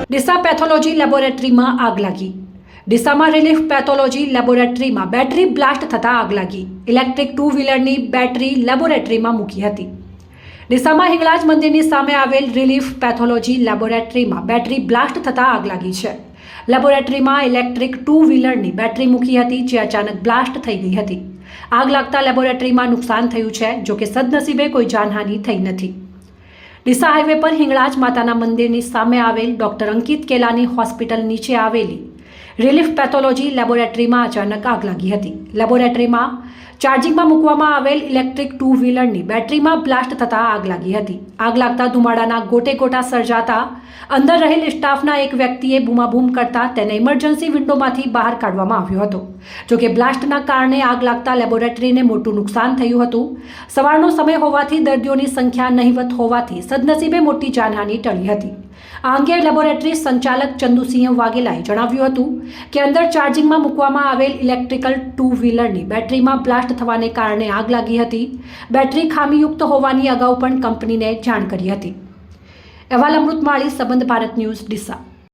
Deesa pathology લેબોરેટરીમાં આગ લાગી। ડીસામાં રિલીફ પેથોલોજી લેબોરેટરીમાં બેટરી બ્લાસ્ટ થતાં આગ લાગી। ઇલેક્ટ્રિક ટુ વ્હીલરની બેટરી લેબોરેટરીમાં મૂકી હતી। ડીસામાં હિંગળાજ મંદિરની સામે આવેલ રિલીફ પેથોલોજી લેબોરેટરીમાં બેટરી બ્લાસ્ટ થતાં આગ લાગી છે। લેબોરેટરીમાં ઇલેક્ટ્રિક ટુ વ્હીલરની બેટરી મૂકી હતી, જે અચાનક બ્લાસ્ટ થઈ ગઈ હતી। આગ લાગતા લેબોરેટરીમાં નુકસાન થયું છે, જોકે સદનસીબે કોઈ જાનહાનિ થઈ નથી। ડીસા હાઈવે પર હિંગળાજ માતાના મંદિરની સામે આવેલ ડોક્ટર અંકિત કેલાની હોસ્પિટલ નીચે આવેલી રિલીફ પેથોલોજી લેબોરેટરીમાં અચાનક આગ લાગી હતી। લેબોરેટરીમાં ચાર્જિંગમાં મૂકવામાં આવેલ ઇલેક્ટ્રિક ટુ વ્હીલરની બેટરીમાં બ્લાસ્ટ થતાં આગ લાગી હતી। આગ લાગતા ધુમાડાના ગોટે ગોટા સર્જાતા અંદર રહેલ સ્ટાફના એક વ્યક્તિએ બૂમાબૂમ કરતા તેને ઇમરજન્સી વિન્ડોમાંથી બહાર કાઢવામાં આવ્યો હતો। જોકે બ્લાસ્ટના કારણે આગ લાગતા લેબોરેટરીને મોટું નુકસાન થયું હતું। સવારનો સમય હોવાથી દર્દીઓની સંખ્યા નહિવત હોવાથી સદનસીબે મોટી જાનહાનિ ટળી હતી। આ અંગે લેબોરેટરી સંચાલક ચંદુસિંહ વાઘેલાએ જણાવ્યું હતું કે અંદર ચાર્જિંગમાં મૂકવામાં આવેલ ઇલેક્ટ્રિકલ ટુ વ્હીલરની બેટરીમાં બ્લાસ્ટ થવાને કારણે આગ લાગી હતી। બેટરી ખામીયુક્ત હોવાની અગાઉ પણ કંપનીને જાણ કરી હતી। અહેવાલ અમૃત માળી, સંબંધ ભારત ન્યૂઝ, ડીસા।